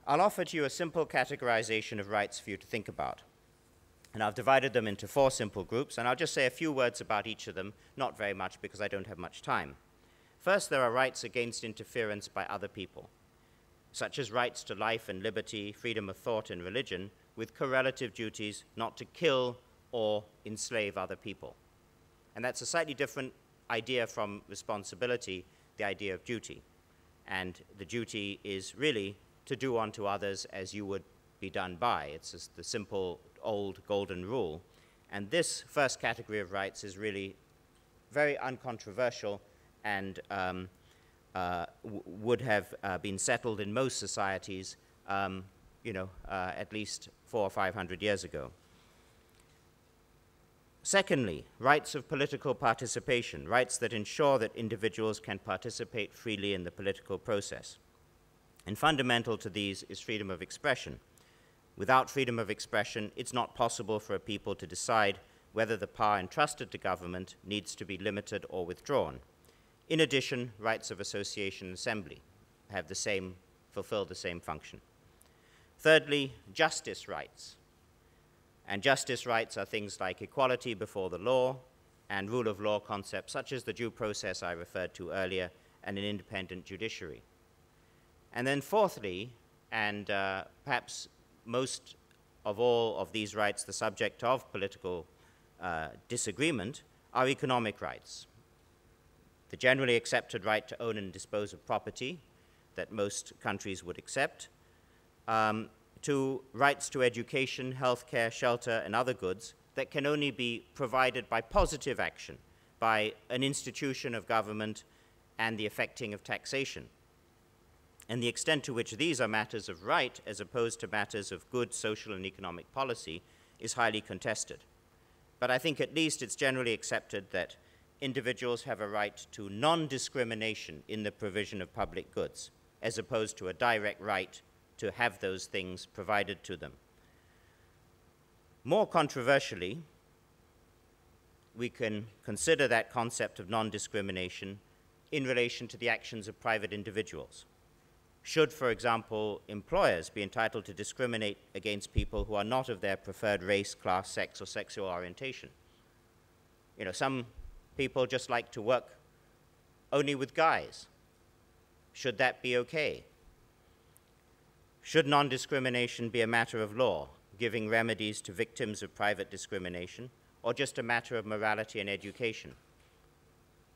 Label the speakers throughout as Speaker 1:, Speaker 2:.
Speaker 1: I'll offer to you a simple categorization of rights for you to think about. And I've divided them into 4 simple groups, and I'll just say a few words about each of them, not very much because I don't have much time. First, there are rights against interference by other people, such as rights to life and liberty, freedom of thought and religion, with correlative duties not to kill or enslave other people. And that's a slightly different idea from responsibility, the idea of duty. And the duty is really to do unto others as you would be done by. It's just the simple old golden rule. And this first category of rights is really very uncontroversial and would have been settled in most societies, at least 400 or 500 years ago. Secondly, rights of political participation, rights that ensure that individuals can participate freely in the political process. And fundamental to these is freedom of expression. Without freedom of expression, it's not possible for a people to decide whether the power entrusted to government needs to be limited or withdrawn. In addition, rights of association and assembly fulfill the same function. Thirdly, justice rights. And justice rights are things like equality before the law and rule of law concepts such as the due process I referred to earlier and an independent judiciary. And then fourthly, and perhaps most of all of these rights the subject of political disagreement, are economic rights. The generally accepted right to own and dispose of property that most countries would accept, to rights to education, healthcare, shelter, and other goods that can only be provided by positive action, by an institution of government and the effecting of taxation. And the extent to which these are matters of right as opposed to matters of good social and economic policy is highly contested. But I think at least it's generally accepted that individuals have a right to non-discrimination in the provision of public goods, as opposed to a direct right to have those things provided to them. More controversially, we can consider that concept of non-discrimination in relation to the actions of private individuals. Should, for example, employers be entitled to discriminate against people who are not of their preferred race, class, sex, or sexual orientation? Some people just like to work only with guys. Should that be okay? Should non-discrimination be a matter of law, giving remedies to victims of private discrimination, or just a matter of morality and education?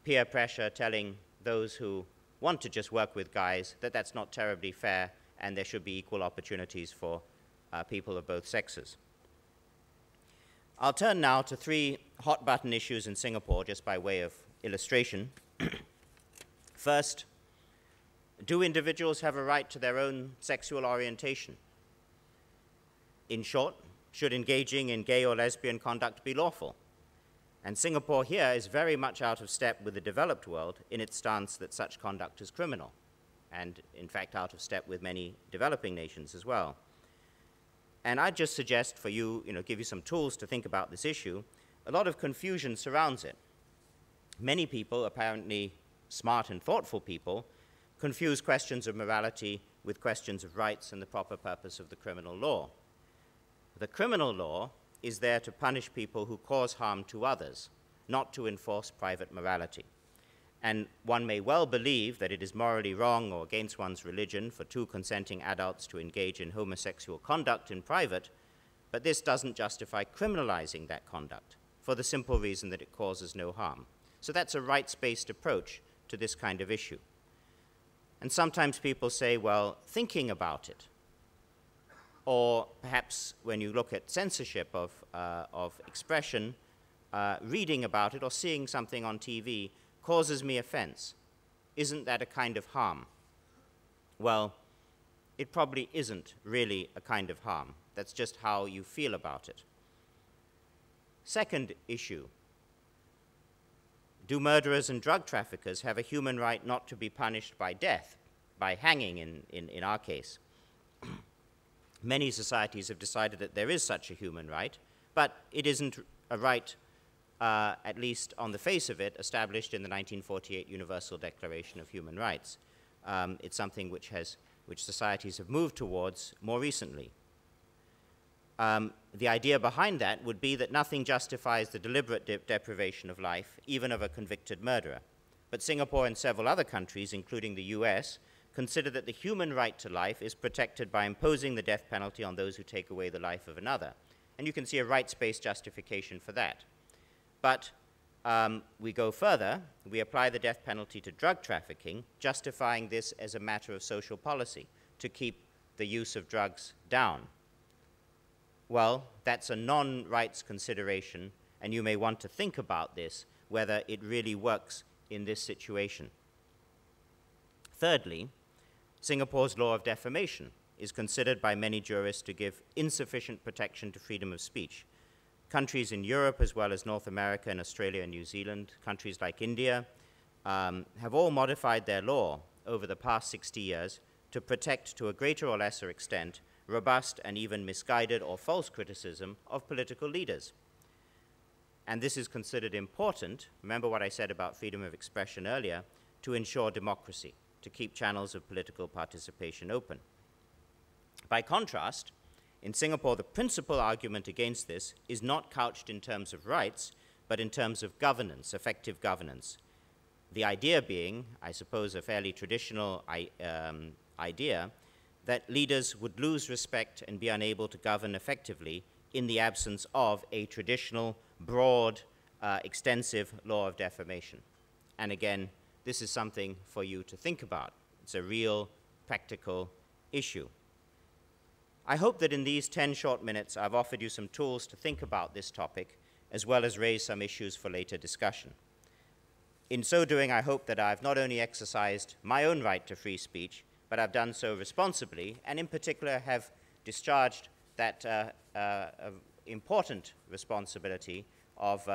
Speaker 1: Peer pressure telling those who want to just work with guys that that's not terribly fair and there should be equal opportunities for people of both sexes. I'll turn now to 3 hot-button issues in Singapore, just by way of illustration. First, do individuals have a right to their own sexual orientation? In short, should engaging in gay or lesbian conduct be lawful? And Singapore here is very much out of step with the developed world in its stance that such conduct is criminal, and in fact out of step with many developing nations as well. And I'd just suggest for you, give you some tools to think about this issue. A lot of confusion surrounds it. Many people, apparently smart and thoughtful people, confuse questions of morality with questions of rights and the proper purpose of the criminal law. The criminal law is there to punish people who cause harm to others, not to enforce private morality. And one may well believe that it is morally wrong or against one's religion for 2 consenting adults to engage in homosexual conduct in private, but this doesn't justify criminalizing that conduct for the simple reason that it causes no harm. So that's a rights-based approach to this kind of issue. And sometimes people say, well, thinking about it, or perhaps when you look at censorship of expression, reading about it or seeing something on TV causes me offense. Isn't that a kind of harm? Well, it probably isn't really a kind of harm. That's just how you feel about it. Second issue, do murderers and drug traffickers have a human right not to be punished by death, by hanging in our case? Many societies have decided that there is such a human right, but it isn't a right, at least on the face of it, established in the 1948 Universal Declaration of Human Rights. It's something which has which societies have moved towards more recently. The idea behind that would be that nothing justifies the deliberate deprivation of life, even of a convicted murderer. But Singapore and several other countries, including the US, consider that the human right to life is protected by imposing the death penalty on those who take away the life of another. And you can see a rights-based justification for that. But we go further. We apply the death penalty to drug trafficking, justifying this as a matter of social policy, to keep the use of drugs down. Well, that's a non-rights consideration, and you may want to think about this, whether it really works in this situation. Thirdly, Singapore's law of defamation is considered by many jurists to give insufficient protection to freedom of speech. Countries in Europe, as well as North America and Australia and New Zealand, countries like India, have all modified their law over the past 60 years to protect, to a greater or lesser extent, robust and even misguided or false criticism of political leaders. And this is considered important, remember what I said about freedom of expression earlier, to ensure democracy, to keep channels of political participation open. By contrast, in Singapore, the principal argument against this is not couched in terms of rights, but in terms of governance, effective governance. The idea being, I suppose, a fairly traditional idea, that leaders would lose respect and be unable to govern effectively in the absence of a traditional, broad, extensive law of defamation. And again, this is something for you to think about. It's a real, practical issue. I hope that in these 10 short minutes, I've offered you some tools to think about this topic, as well as raise some issues for later discussion. In so doing, I hope that I've not only exercised my own right to free speech, but I've done so responsibly, and in particular have discharged that important responsibility of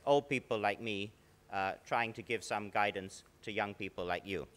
Speaker 1: old people like me trying to give some guidance to young people like you.